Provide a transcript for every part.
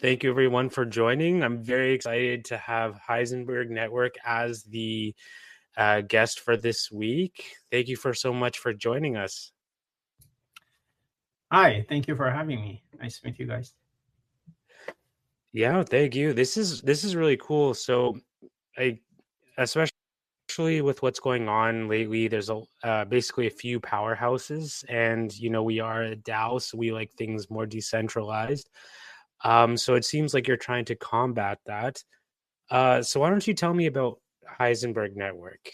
Thank you, everyone, for joining. I'm very excited to have Heisenberg Network as the guest for this week. Thank you so much for joining us. Hi, thank you for having me. Nice to meet you guys. Yeah, thank you. This is really cool. So, especially with what's going on lately, there's basically a few powerhouses, and we are a DAO, so we like things more decentralized. So it seems like you're trying to combat that. So why don't you tell me about Heisenberg Network?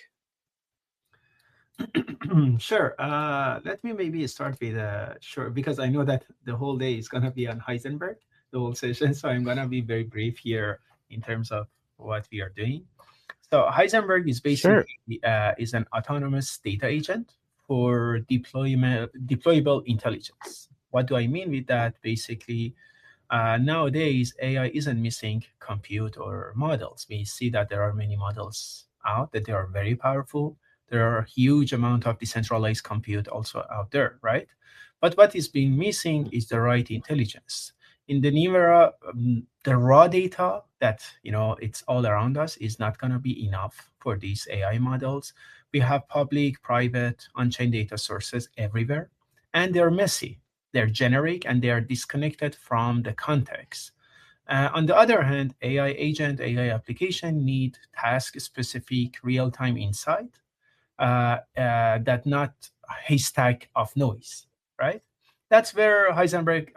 Sure. Let me maybe start with short, because I know that the whole day is gonna be on Heisenberg, the whole session. So I'm gonna be very brief here in terms of what we are doing. So Heisenberg is Sure. basically is an autonomous data agent for deployable intelligence. What do I mean with that? Basically, nowadays AI isn't missing compute or models. We see that there are many models out, that they are very powerful. There are a huge amount of decentralized compute also out there, right? But what is being missing is the right intelligence. In the new era, the raw data that it's all around us is not going to be enough for these AI models. We have public, private, on-chain data sources everywhere, and they're messy, they're generic, and they are disconnected from the context. On the other hand, AI agent, AI application need task-specific real-time insight that not haystack of noise, right? That's where Heisenberg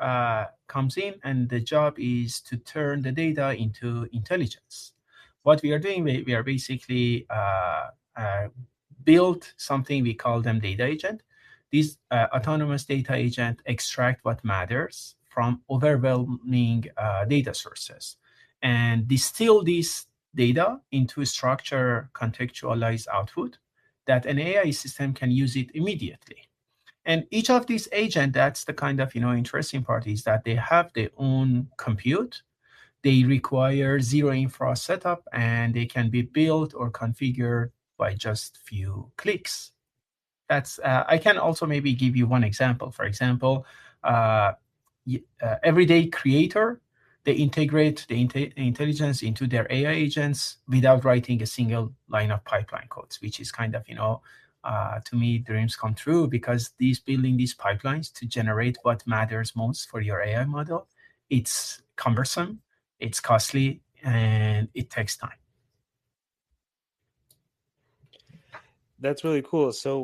comes in, and the job is to turn the data into intelligence. What we are doing, we are basically build something, we call them data agent. These autonomous data agent extract what matters from overwhelming data sources and distill this data into structured, contextualized output that an AI system can use it immediately. And each of these agents, that's the kind of interesting part, is that they have their own compute. They require zero infra setup, and they can be built or configured by just few clicks. That's I can also maybe give you one example. For example, everyday creator, they integrate the intelligence into their AI agents without writing a single line of pipeline codes, which is kind of to me, dreams come true, because building these pipelines to generate what matters most for your AI model, it's cumbersome, it's costly, and it takes time. That's really cool. So,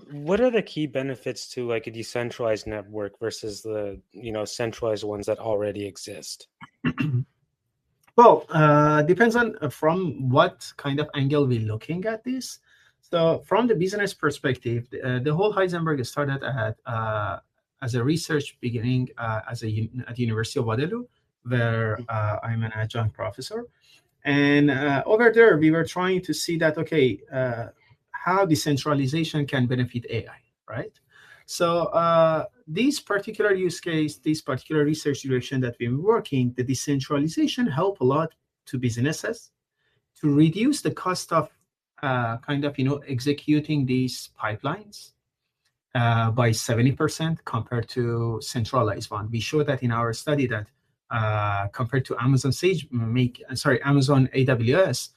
what are the key benefits to like a decentralized network versus the centralized ones that already exist? Well, depends on from what kind of angle we're looking at this. So, from the business perspective, the whole Heisenberg started as a research beginning at the University of Waterloo, where I'm an adjunct professor. And over there, we were trying to see that, okay, how decentralization can benefit AI, right? So this particular use case, this particular research direction that we've been working, the decentralization help a lot to businesses to reduce the cost of executing these pipelines by 70% compared to centralized one. We show that in our study that compared to Amazon Amazon AWS,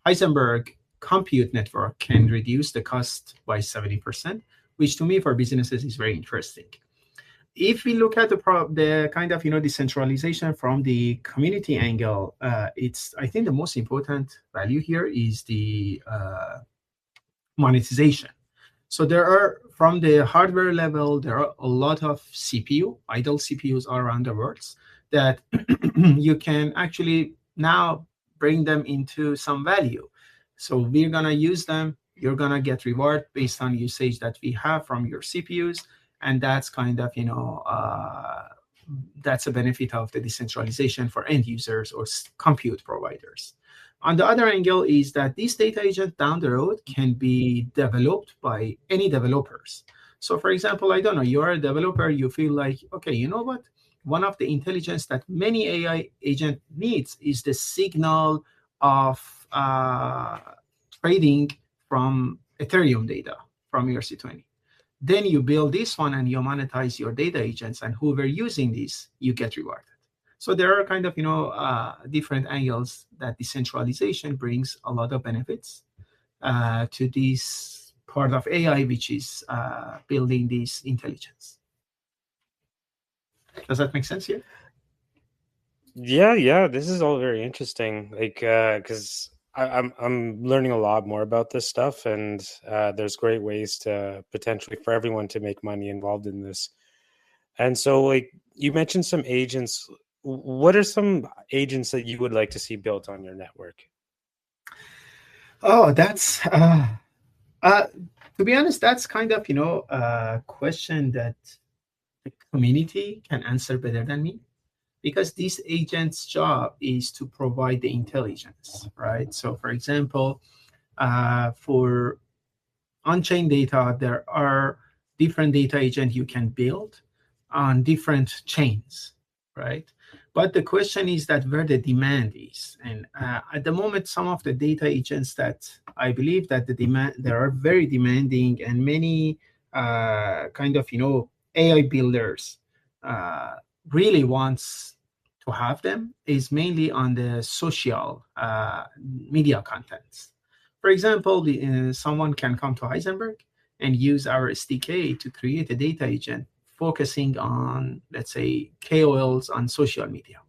Heisenberg Compute Network can reduce the cost by 70%, which to me for businesses is very interesting. If we look at the kind of decentralization from the community angle, I think the most important value here is the monetization. So there are, from the hardware level, there are a lot of idle CPUs all around the world that you can actually now bring them into some value. So we're going to use them. You're going to get reward based on usage that we have from your CPUs. And that's kind of, that's a benefit of the decentralization for end users or compute providers. On the other angle is that this data agent down the road can be developed by any developers. So for example, I don't know, you're a developer, you feel like, okay, you know what? One of the intelligence that many AI agent needs is the signal of trading from Ethereum data from ERC20. Then you build this one and you monetize your data agents, and whoever using this, you get rewarded. So there are kind of different angles that decentralization brings a lot of benefits to this part of AI, which is building this intelligence. Does that make sense here? Yeah, this is all very interesting. Like, because I'm learning a lot more about this stuff, and there's great ways to potentially for everyone to make money involved in this. And so, like, you mentioned some agents. What are some agents that you would like to see built on your network? Oh, that's to be honest, that's kind of a question that the community can answer better than me, because this agent's job is to provide the intelligence, right? So, for example, for on-chain data, there are different data agents you can build on different chains, right? But the question is that where the demand is. And at the moment, some of the data agents that I believe that they are very demanding, and many AI builders really wants to have them, is mainly on the social media contents. For example, someone can come to Heisenberg and use our SDK to create a data agent focusing on, let's say, KOLs on social media.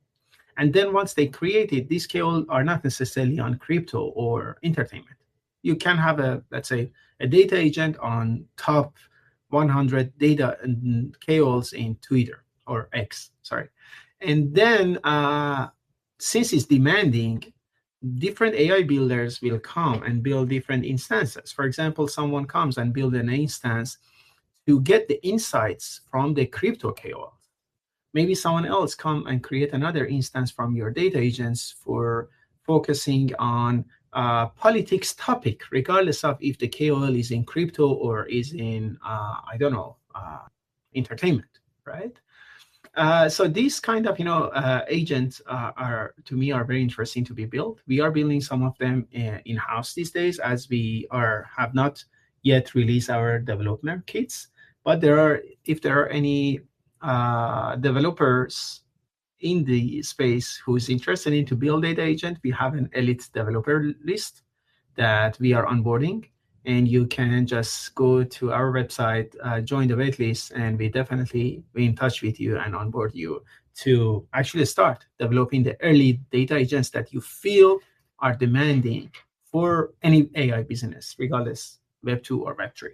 And then once they create it, these KOLs are not necessarily on crypto or entertainment. You can have let's say, a data agent on top 100 data KOLs in Twitter or X, sorry. And then since it's demanding, different AI builders will come and build different instances. For example, someone comes and build an instance to get the insights from the crypto KOL. Maybe someone else come and create another instance from your data agents for focusing on politics topic, regardless of if the KOL is in crypto or is in, I don't know, entertainment, right? So these kind of agents are, to me, are very interesting to be built. We are building some of them in house these days, as we have not yet released our developer kits. But if there are any developers in the space who is interested in to build data agent, we have an elite developer list that we are onboarding, and you can just go to our website, join the waitlist, and we definitely be in touch with you and onboard you to actually start developing the early data agents that you feel are demanding for any AI business, regardless Web 2 or Web 3.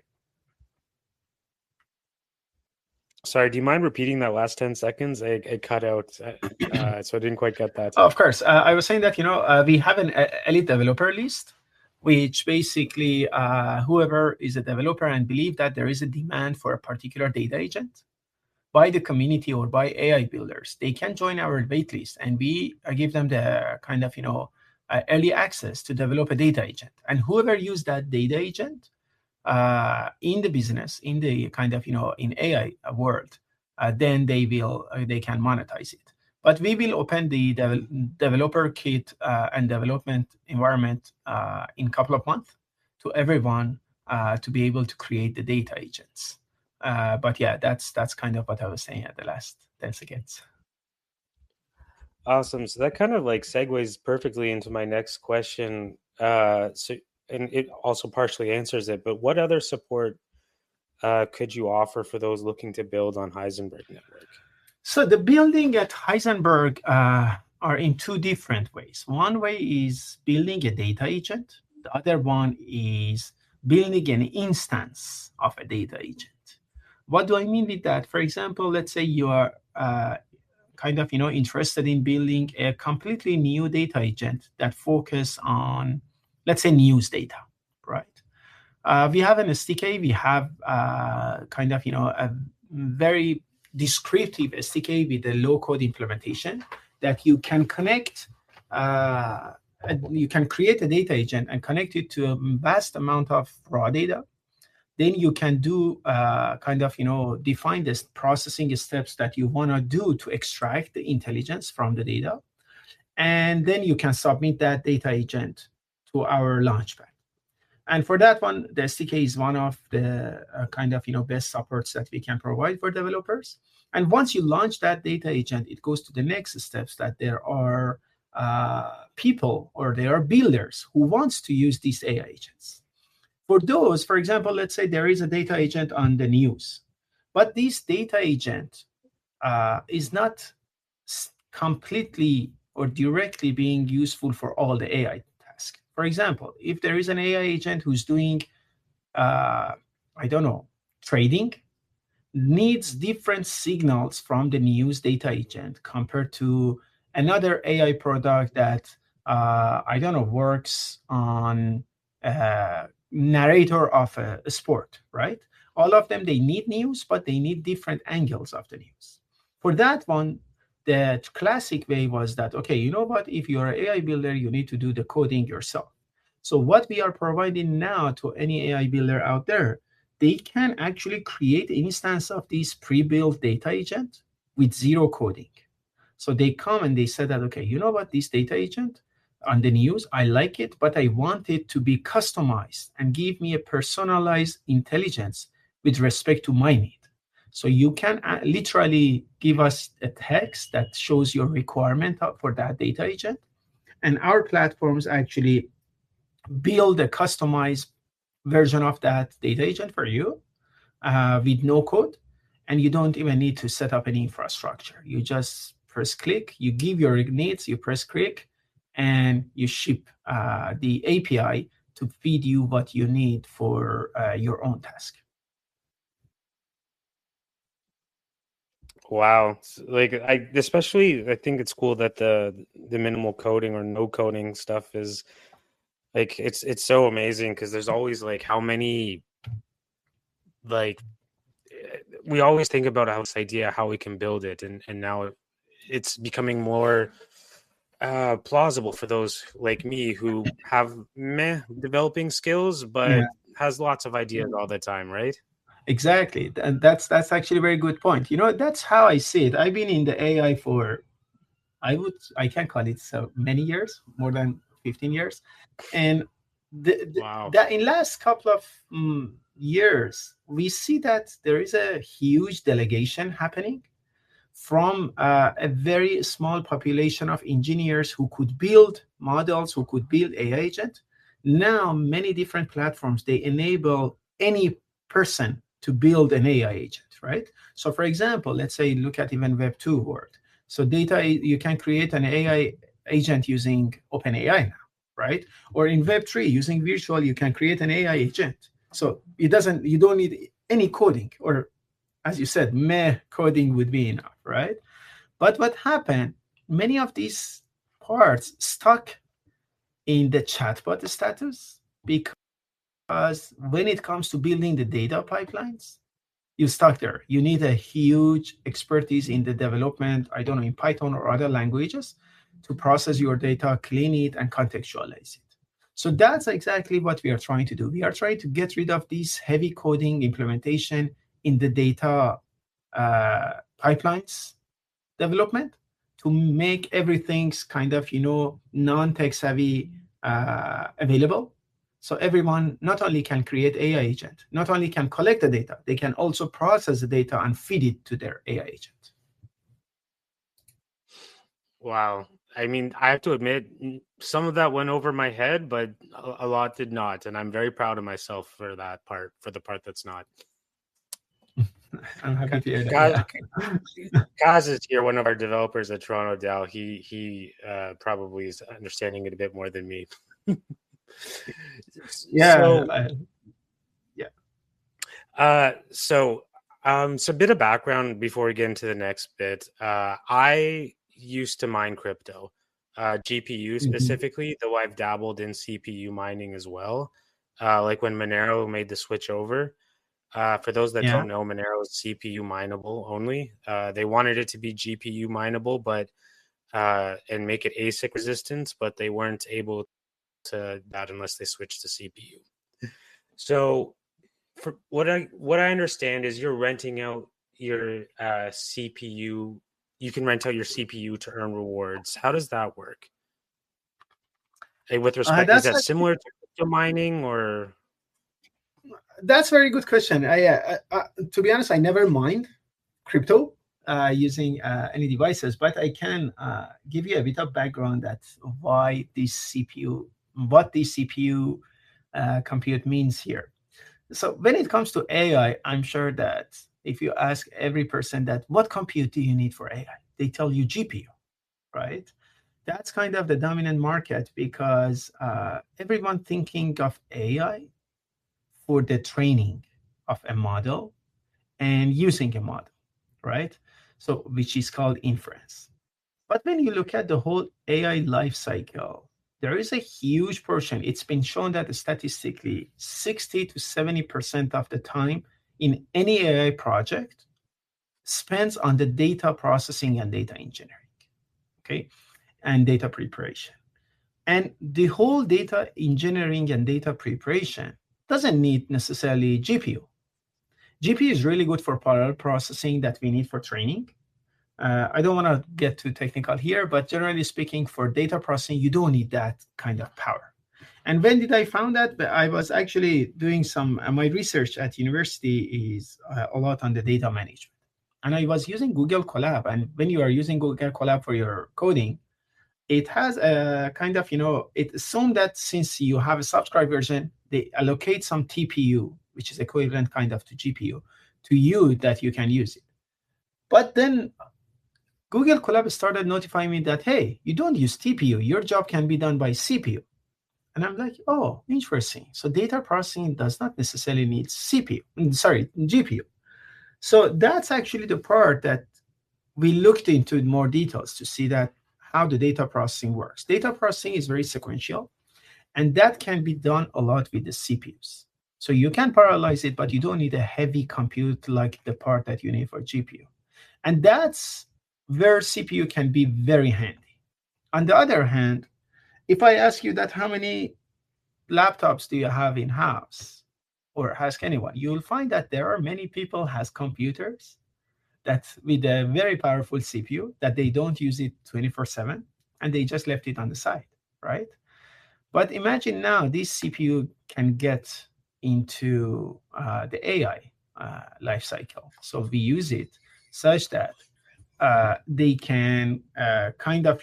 Sorry, do you mind repeating that last 10 seconds? I cut out, so I didn't quite get that. Of course. I was saying that, we have an elite developer list, which basically whoever is a developer and believe that there is a demand for a particular data agent by the community or by AI builders, they can join our waitlist, and we give them the kind of early access to develop a data agent. And whoever use that data agent in the business, in the kind of in AI world, then they can monetize it. But we will open the developer kit and development environment in a couple of months to everyone to be able to create the data agents. But yeah, that's kind of what I was saying at the last 10 seconds. Awesome. So that kind of like segues perfectly into my next question. And it also partially answers it, but what other support could you offer for those looking to build on Heisenberg Network? So the building at Heisenberg are in two different ways. One way is building a data agent. The other one is building an instance of a data agent. What do I mean with that? For example, let's say you are kind of interested in building a completely new data agent that focus on, let's say, news data, right? We have an SDK. We have kind of a very descriptive SDK with a low-code implementation that you can connect. You can create a data agent and connect it to a vast amount of raw data. Then you can do kind of define the processing steps that you want to do to extract the intelligence from the data, and then you can submit that data agent to our launchpad. And for that one, the SDK is one of the kind of best supports that we can provide for developers. And once you launch that data agent, it goes to the next steps that there are people or there are builders who wants to use these AI agents. For those, for example, let's say there is a data agent on the news, but this data agent is not completely or directly being useful for all the AI tasks. For example, if there is an AI agent who's doing, I don't know, trading, needs different signals from the news data agent compared to another AI product that, I don't know, works on narrator of a sport, right? All of them, they need news, but they need different angles of the news. For that one, the classic way was that, okay, you know what? If you're an AI builder, you need to do the coding yourself. So what we are providing now to any AI builder out there, they can actually create an instance of this pre-built data agent with zero coding. So they come and they said that, okay, you know what, this data agent on the news, I like it, but I want it to be customized and give me a personalized intelligence with respect to my need. So you can literally give us a text that shows your requirement for that data agent. And our platforms actually build a customized version of that data agent for you with no code. And you don't even need to set up any infrastructure. You just press click, you give your needs, you press click, and you ship the API to feed you what you need for your own task. Wow. Like I especially I think it's cool that the minimal coding or no coding stuff is like it's so amazing because there's always like how many like we always think about how this idea how we can build it and now it's becoming more plausible for those like me who have meh developing skills Yeah, but has lots of ideas all the time, right? exactly. And that's actually a very good point. That's how I see it. I've been in the AI for, I can call it so many years, more than 15 years. And Wow. that in last couple of years, we see that there is a huge delegation happening from a very small population of engineers who could build models, who could build AI agent. Now, many different platforms, they enable any person to build an AI agent, right? So for example, let's say look at even Web 2 world. So data, you can create an AI agent using OpenAI now, right? Or in Web 3, using virtual, you can create an AI agent. So you don't need any coding, or as you said, meh coding would be enough, right? But what happened, many of these parts stuck in the chatbot status because when it comes to building the data pipelines, you stuck there. You need a huge expertise in the development, I don't know, in Python or other languages to process your data, clean it, and contextualize it. So that's exactly what we are trying to do. We are trying to get rid of this heavy coding implementation in the data pipelines development to make everything's kind of non-tech savvy available. So everyone not only can create AI agent, not only can collect the data, they can also process the data and feed it to their AI agent. Wow. I mean, I have to admit, some of that went over my head, but a lot did not. And I'm very proud of myself for that part, for the part that's not. I'm happy to hear that. Kaz, Yeah. Kaz is here, one of our developers at Toronto DAO. He probably is understanding it a bit more than me. Yeah. So, Yeah. So a bit of background before we get into the next bit. I used to mine crypto, GPU Mhm. specifically, though I've dabbled in CPU mining as well. Like when Monero made the switch over. For those that Yeah. don't know, Monero is CPU mineable only. They wanted it to be GPU mineable, but and make it ASIC resistance, but they weren't able to that unless they switched to CPU. So for what I understand is you're renting out your CPU. You can rent out your CPU to earn rewards. How does that work? With respect, is That's that actually similar to? crypto mining or? That's a very good question. To be honest, I never mined crypto using any devices, but I can give you a bit of background that why this CPU, what this CPU compute means here. So when it comes to AI, I'm sure that if you ask every person that what compute do you need for AI, they tell you GPU, right? That's kind of the dominant market because everyone thinking of AI for the training of a model and using a model, right? So which is called inference. But when you look at the whole AI life cycle, there is a huge portion. It's been shown that statistically 60 to 70% of the time in any AI project spends on the data processing and data engineering, okay, and data preparation. And the whole data engineering and data preparation doesn't need necessarily GPU. GPU is really good for parallel processing that we need for training. I don't want to get too technical here, but generally speaking, for data processing, you don't need that kind of power. And when did I found that? I was actually doing some, my research at university is a lot on the data management. And I was using Google Colab. And when you are using Google Colab for your coding, it has a kind of, it assumed that since you have a subscribed version, they allocate some TPU, which is equivalent kind of to GPU, to you that you can use it. But then Google Colab started notifying me that, hey, you don't use TPU. Your job can be done by CPU. And I'm like, oh, interesting. So data processing does not necessarily need GPU. So that's actually the part that we looked into in more details to see that how the data processing works. Data processing is very sequential, and that can be done a lot with the CPUs. So you can parallelize it, but you don't need a heavy compute like the part that you need for GPU. And that's where CPU can be very handy. On the other hand, if I ask you that how many laptops do you have in house, or ask anyone, you'll find that there are many people has computers that with a very powerful CPU that they don't use it 24/7 and they just left it on the side, right? But imagine now this CPU can get into the AI life cycle. So we use it such that they can kind of,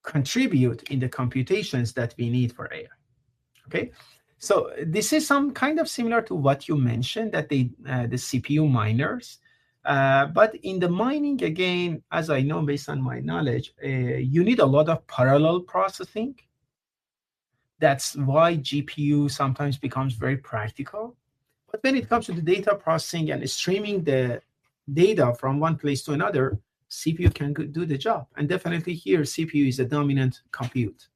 contribute in the computations that we need for AI. Okay, so this is some kind of similar to what you mentioned that the CPU miners. But in the mining, again, as I know based on my knowledge, you need a lot of parallel processing. That's why GPU sometimes becomes very practical. But when it comes to the data processing and streaming the data from one place to another, CPU can do the job. And definitely here, CPU is a dominant compute.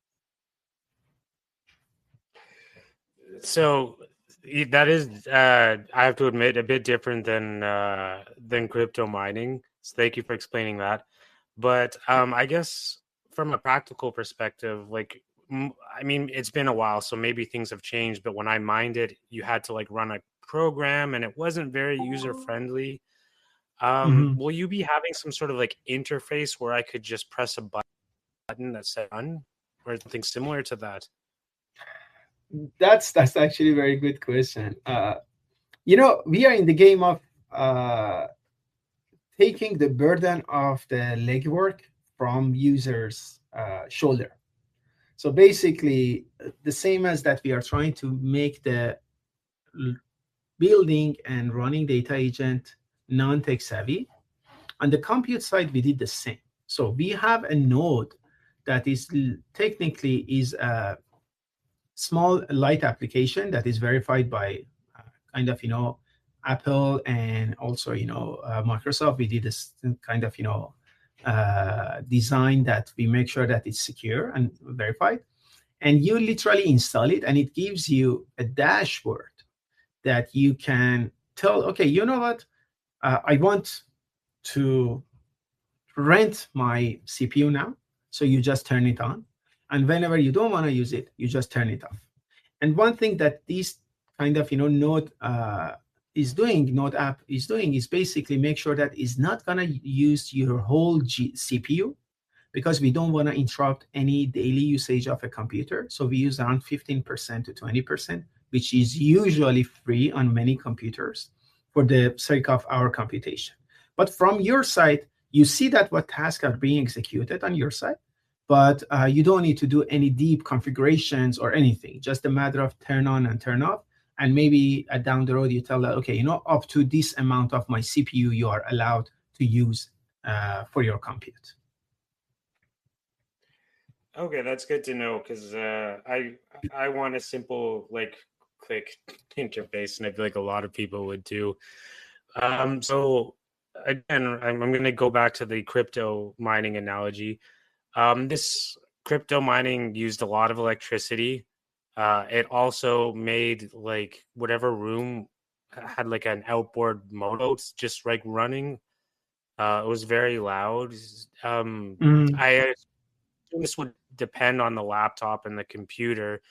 So that is, I have to admit, a bit different than crypto mining. So thank you for explaining that. But I guess from a practical perspective, like, I mean, it's been a while, so maybe things have changed. But when I mined it, you had to like run a program, and it wasn't very user friendly. Mhm. Will you be having some sort of like interface where I could just press a button that said run, or something similar to that? That's actually a very good question. We are in the game of taking the burden of the legwork from users' shoulder. So basically, the same as that we are trying to make the building and running data agent non-tech savvy. On the compute side, we did the same. So we have a node that is technically is a small light application that is verified by kind of Apple and also Microsoft. We did this kind of design that we make sure that it's secure and verified, and you literally install it and it gives you a dashboard that you can tell, okay, you know what, I want to rent my CPU now. So you just turn it on, and whenever you don't want to use it, you just turn it off. And one thing that this kind of node node app is doing is basically make sure that it's not going to use your whole CPU, because we don't want to interrupt any daily usage of a computer. So we use around 15% to 20%, which is usually free on many computers for the sake of our computation. But from your side, you see that what tasks are being executed on your side, but you don't need to do any deep configurations or anything, just a matter of turn on and turn off. And maybe down the road, you tell that, okay, up to this amount of my CPU you are allowed to use for your compute. Okay, that's good to know, because I want a simple click interface, and I feel like a lot of people would too. So again, I'm going to go back to the crypto mining analogy. This crypto mining used a lot of electricity. It also made whatever room had an outboard motor just running. It was very loud. I assume this would depend on the laptop and the computer,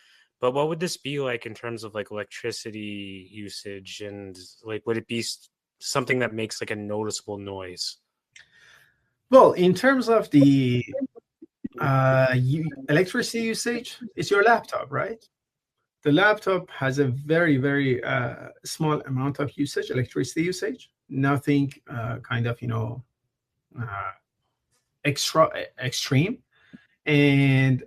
but what would this be like in terms of electricity usage, and would it be something that makes a noticeable noise? Well, in terms of the electricity usage, it's your laptop, right? The laptop has a very, very small amount of usage, electricity usage. Nothing extreme. And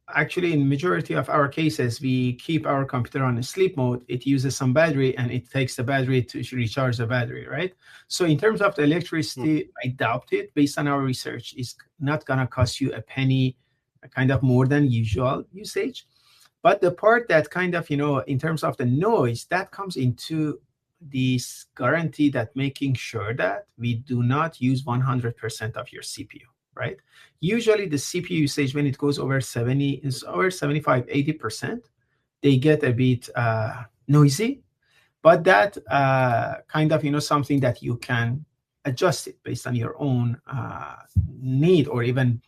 actually, in majority of our cases, we keep our computer on sleep mode. It uses some battery, and it takes the battery to recharge the battery, right? So in terms of the electricity, I doubt it. Based on our research, it's not going to cost you a penny, kind of more than usual usage. But the part that in terms of the noise, that comes into this guarantee that making sure that we do not use 100% of your CPU, right? Usually the CPU usage, when it goes over 70, is over 75, 80%, they get a bit noisy, but that something that you can adjust it based on your own need or even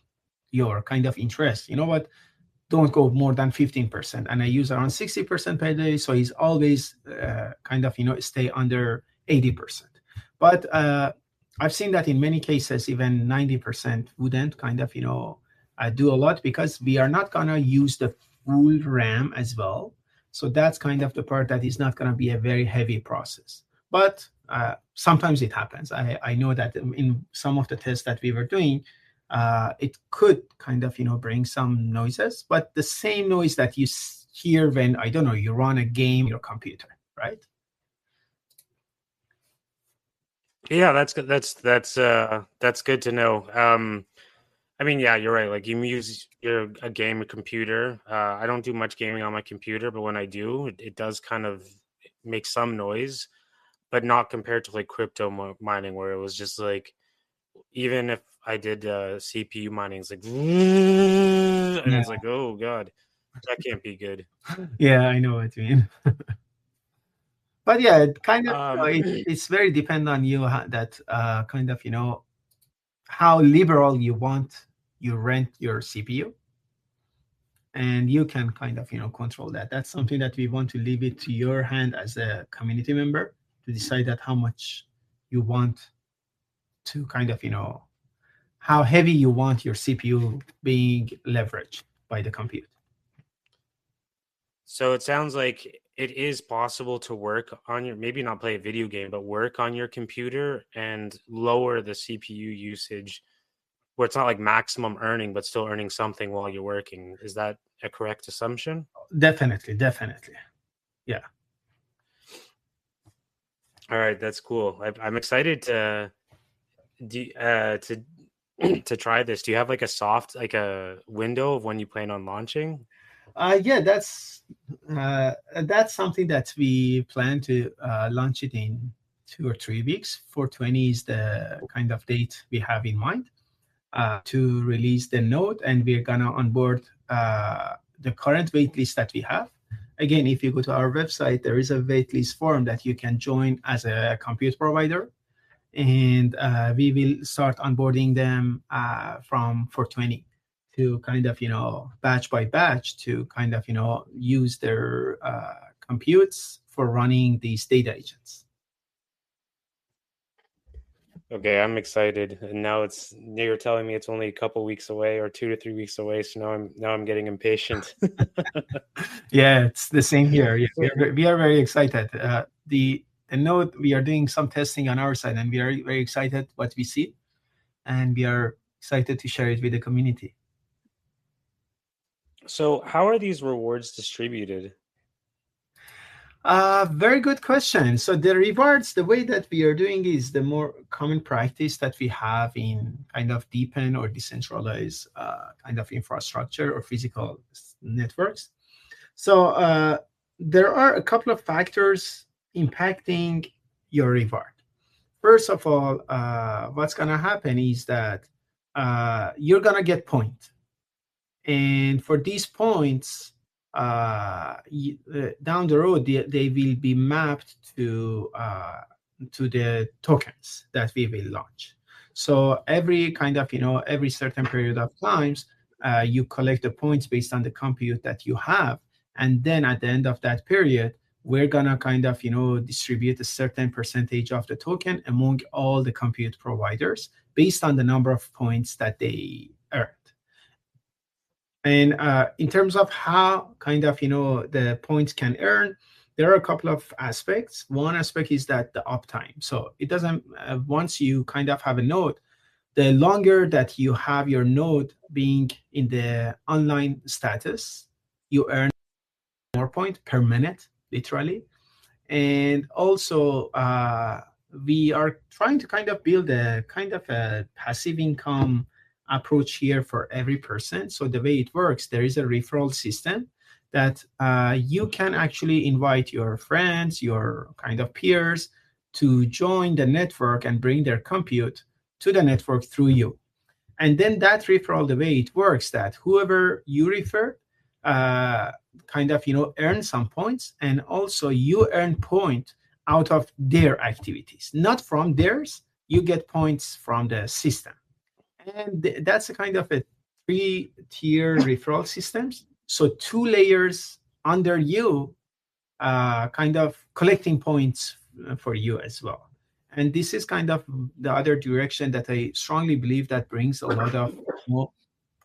your interest. You know what? Don't go more than 15%. And I use around 60% per day. So it's always stay under 80%. But I've seen that in many cases, even 90% wouldn't do a lot, because we are not going to use the full RAM as well. So that's the part that is not going to be a very heavy process. But sometimes it happens. I know that in some of the tests that we were doing, it could bring some noises, but the same noise that you hear when, I don't know, you run a game on your computer, right? Yeah, that's good. That's good to know. I mean, yeah, you're right. You use a game computer. I don't do much gaming on my computer, but when I do, it does kind of make some noise, but not compared to crypto mining, where it was just even if I did CPU mining, it's and it's oh god, that can't be good. Yeah, I know what you mean. But yeah, it it's very dependent on you, that how liberal you want you rent your CPU, and you can control that. That's something that we want to leave it to your hand as a community member to decide that how much you want to how heavy you want your CPU being leveraged by the compute. So it sounds like it is possible to work on your, maybe not play a video game, but work on your computer and lower the CPU usage, where it's not maximum earning, but still earning something while you're working. Is that a correct assumption? Definitely. Yeah. All right, that's cool. I'm excited to to try this. Do you have a window of when you plan on launching? Yeah, that's something that we plan to launch it in 2 or 3 weeks. 420 is the date we have in mind to release the node, and we're gonna onboard the current waitlist that we have. Again, if you go to our website, there is a waitlist form that you can join as a compute provider, and we will start onboarding them from 420 to batch by batch to use their computes for running these data agents. Okay, I'm excited, and now you're telling me it's only a couple weeks away, or 2 to 3 weeks away. So now I'm getting impatient. Yeah, it's the same here. Yeah, So, we are very excited. The node, we are doing some testing on our side, and we are very excited what we see, and we are excited to share it with the community. so how are these rewards distributed? Very good question. So the rewards, the way that we are doing is the more common practice that we have in kind of deepen or decentralized kind of infrastructure or physical networks. So there are a couple of factors impacting your reward. First of all, what's going to happen is that you're going to get points. And for these points, down the road, they will be mapped to the tokens that we will launch. So every kind of, every certain period of times, you collect the points based on the compute that you have. And then at the end of that period, we're going to kind of, distribute a certain percentage of the token among all the compute providers based on the number of points that they earned. And in terms of how kind of, the points can earn, there are a couple of aspects. One aspect is that the uptime. So it doesn't, once you kind of have a node, the longer that you have your node being in the online status, you earn more points per minute, literally. And also, we are trying to kind of build a kind of a passive income approach here for every person. So the way it works, there is a referral system that you can actually invite your friends, your kind of peers to join the network and bring their compute to the network through you. And then that referral, the way it works, that whoever you refer kind of, earn some points, and also you earn point out of their activities, not from theirs. You get points from the system. And that's a kind of a three-tier referral systems. So 2 layers under you kind of collecting points for you as well. And this is kind of the other direction that I strongly believe that brings a lot of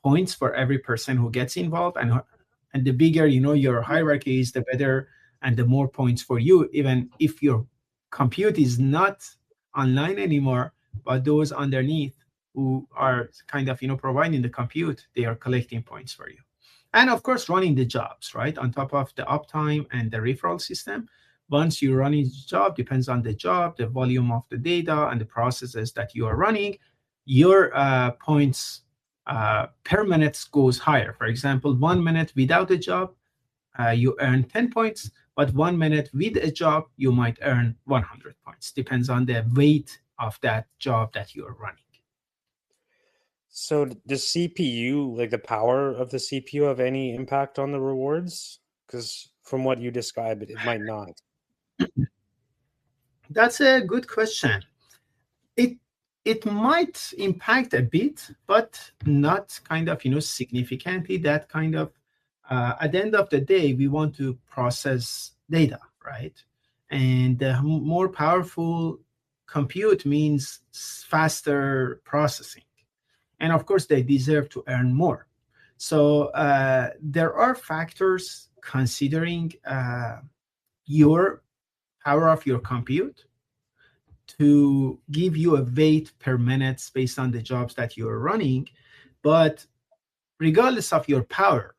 points for every person who gets involved. And the bigger, your hierarchy is, the better and the more points for you, even if your compute is not online anymore, but those underneath who are kind of, providing the compute, they are collecting points for you. And of course, running the jobs, right? On top of the uptime and the referral system, once you run each job, depends on the job, the volume of the data, and the processes that you are running, your points per minute goes higher. For example, 1 minute without a job, you earn 10 points, but 1 minute with a job, you might earn 100 points. Depends on the weight of that job that you are running. So does CPU, like the power of the CPU, have any impact on the rewards? Because from what you described, it might not. That's a good question. It might impact a bit, but not kind of, significantly. That kind of, at the end of the day, we want to process data, right? And the more powerful compute means faster processing. And of course, they deserve to earn more. So there are factors considering your power of your compute to give you a weight per minute based on the jobs that you're running. But regardless of your power,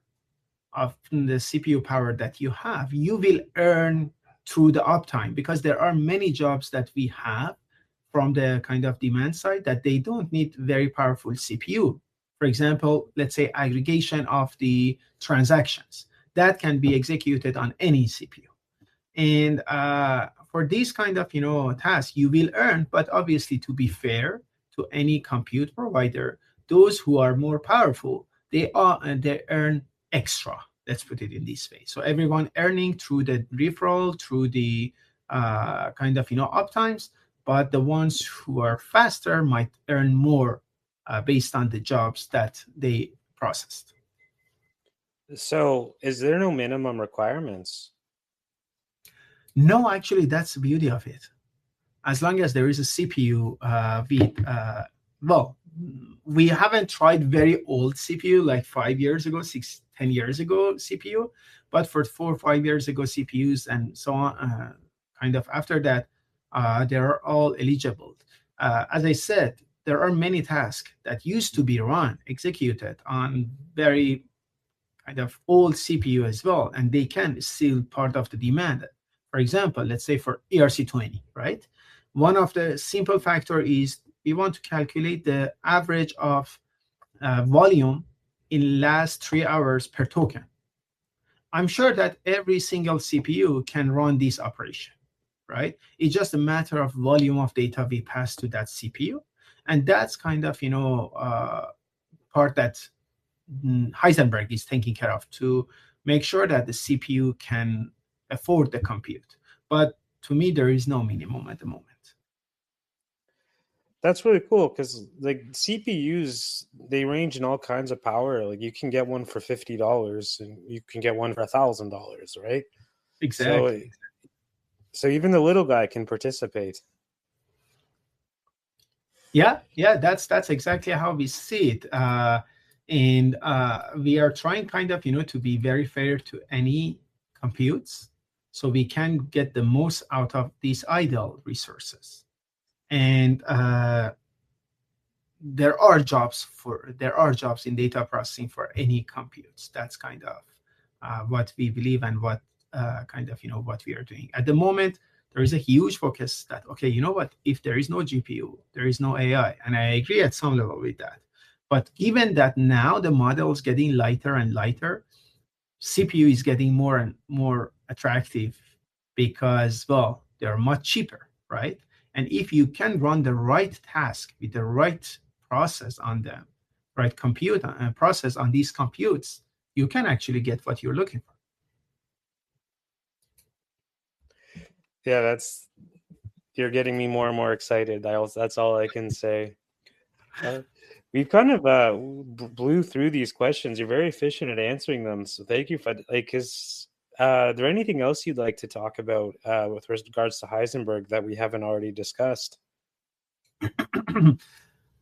of the CPU power that you have, you will earn through the uptime, because there are many jobs that we have from the kind of demand side that they don't need very powerful CPU. For example, let's say aggregation of the transactions that can be executed on any CPU. And for these kind of tasks, you will earn, but obviously, to be fair to any compute provider, those who are more powerful, they earn extra. Let's put it in this way. So everyone earning through the referral, through the kind of uptimes, but the ones who are faster might earn more based on the jobs that they processed. So is there no minimum requirements? No, actually, that's the beauty of it. as long as there is a CPU well, we haven't tried very old CPU like 5 years ago, 10 years ago CPU, but for 4 or 5 years ago CPUs and so on, kind of after that, they're all eligible. As I said, there are many tasks that used to be executed on very kind of old CPU as well, and they can still part of the demand. For example, let's say for ERC20, right? One of the simple factor is we want to calculate the average of volume in last 3 hours per token. I'm sure that every single CPU can run this operation, right? It's just a matter of volume of data we pass to that CPU. And that's kind of, part that Heisenberg is taking care of to make sure that the CPU can afford the compute. But to me, there is no minimum at the moment. That's really cool because like CPUs, they range in all kinds of power. Like you can get one for $50 and you can get one for $1,000, right? Exactly. So even the little guy can participate. Yeah, that's exactly how we see it. And we are trying kind of, to be very fair to any computes so we can get the most out of these idle resources. And there are jobs in data processing for any computes. That's kind of what we believe and what kind of, what we are doing. At the moment, there is a huge focus that, okay, you know what, if there is no GPU, there is no AI. And I agree at some level with that. But given that now the model is getting lighter and lighter, CPU is getting more and more attractive because, well, they're much cheaper, right? And if you can run the right task with the right process on them, right compute process on these computes, you can actually get what you're looking for. Yeah, you're getting me more and more excited. That's all I can say. We've kind of blew through these questions. You're very efficient at answering them, so thank you for is there anything else you'd like to talk about with regards to Heisenberg that we haven't already discussed? There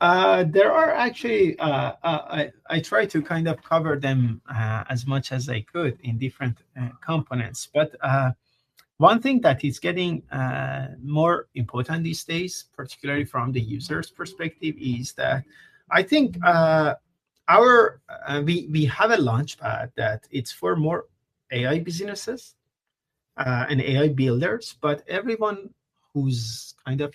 are actually, I try to kind of cover them as much as I could in different components. But one thing that is getting more important these days, particularly from the user's perspective, is that I think we have a launchpad that it's for more AI businesses and AI builders, but everyone who's kind of,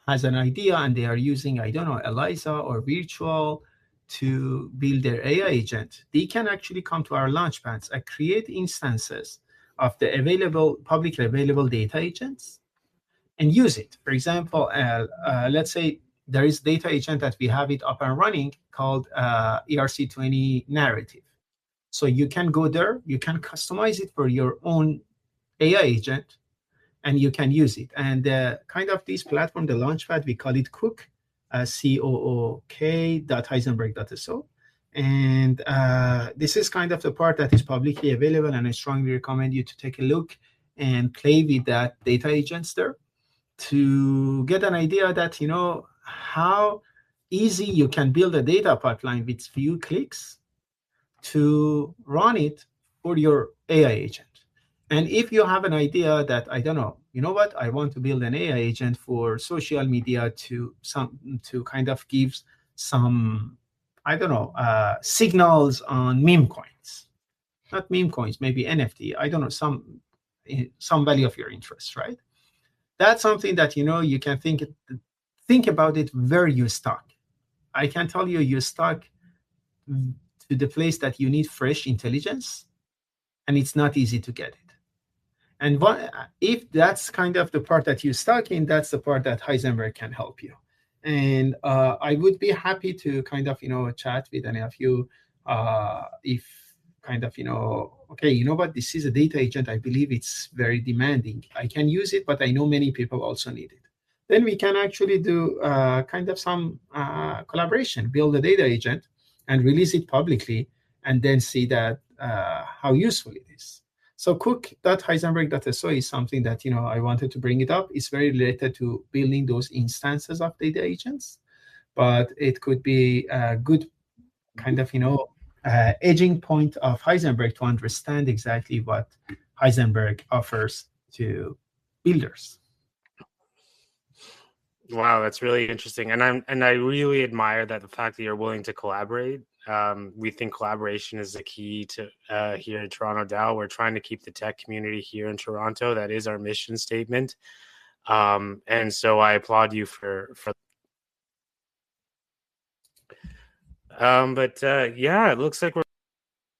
has an idea and they are using, I don't know, ELIZA or Virtual to build their AI agent, they can actually come to our launchpads and create instances of the publicly available data agents and use it. For example, let's say there is data agent that we have it up and running called ERC20 narrative. So you can go there, you can customize it for your own AI agent, and you can use it. And kind of this platform, the Launchpad, we call it Cook, cook.heisenberg.so. And this is kind of the part that is publicly available, and I strongly recommend you to take a look and play with that data agents there to get an idea that, how easy you can build a data pipeline with few clicks to run it for your AI agent. And if you have an idea that, I don't know, you know what, I want to build an AI agent for social media to kind of give some, I don't know, signals on meme coins, not meme coins, maybe NFT, I don't know, some value of your interest, right? That's something that, you can think about it where you stuck. I can tell you stuck to the place that you need fresh intelligence, and it's not easy to get it. And if that's kind of the part that you're stuck in, that's the part that Heisenberg can help you. And I would be happy to kind of, chat with any of you if kind of, okay, you know what, this is a data agent. I believe it's very demanding. I can use it, but I know many people also need it. Then we can actually do kind of some collaboration, build a data agent and release it publicly, and then see that how useful it is. So Cook.Heisenberg.so is something that I wanted to bring it up. It's very related to building those instances of data agents, but it could be a good kind of edging point of Heisenberg to understand exactly what Heisenberg offers to builders. Wow, that's really interesting, and I really admire that the fact that you're willing to collaborate. We think collaboration is the key to here in Toronto DAO. We're trying to keep the tech community here in Toronto. That is our mission statement, and so I applaud you for. But yeah, it looks like we're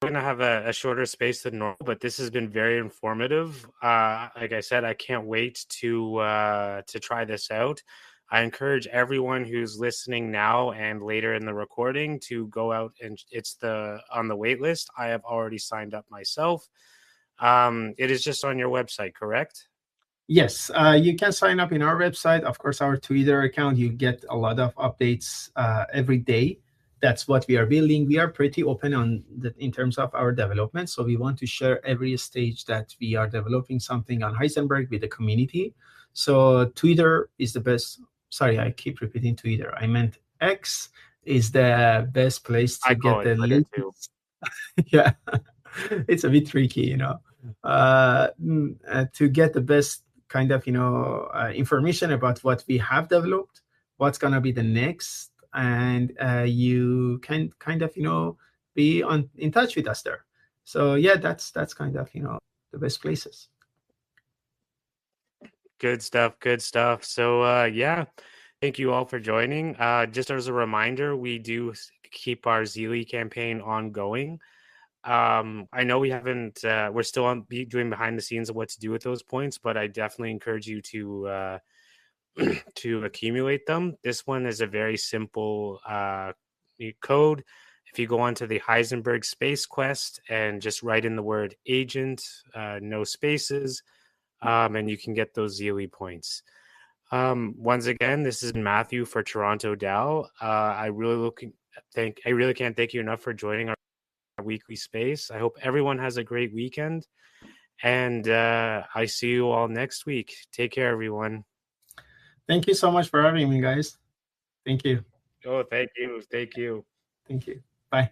going to have a shorter space than normal, but this has been very informative. Like I said, I can't wait to try this out. I encourage everyone who's listening now and later in the recording to go out, and it's on the wait list. I have already signed up myself. It is just on your website, correct? Yes, you can sign up in our website. Of course, our Twitter account, you get a lot of updates every day. That's what we are building. We are pretty open in terms of our development. So we want to share every stage that we are developing something on Heisenberg with the community. So Twitter is the best. Sorry, I keep repeating Twitter. I meant X is the best place to I get call it the Twitter too. latest. Yeah, it's a bit tricky, to get the best kind of information about what we have developed, what's going to be the next, and you can kind of be in touch with us there. So yeah, that's kind of the best places. Good stuff. Good stuff. So yeah, thank you all for joining. Just as a reminder, we do keep our Zeely campaign ongoing. I know we haven't. We're still doing behind the scenes of what to do with those points, but I definitely encourage you to to accumulate them. This one is a very simple code. If you go onto the Heisenberg Space Quest and just write in the word agent, no spaces, and you can get those Zeely points. Once again, this is Matthew for Toronto DAO. I really can't thank you enough for joining our weekly space. I hope everyone has a great weekend, and I see you all next week. Take care, everyone. Thank you so much for having me, guys. Thank you. Oh, thank you. Thank you. Thank you. Bye.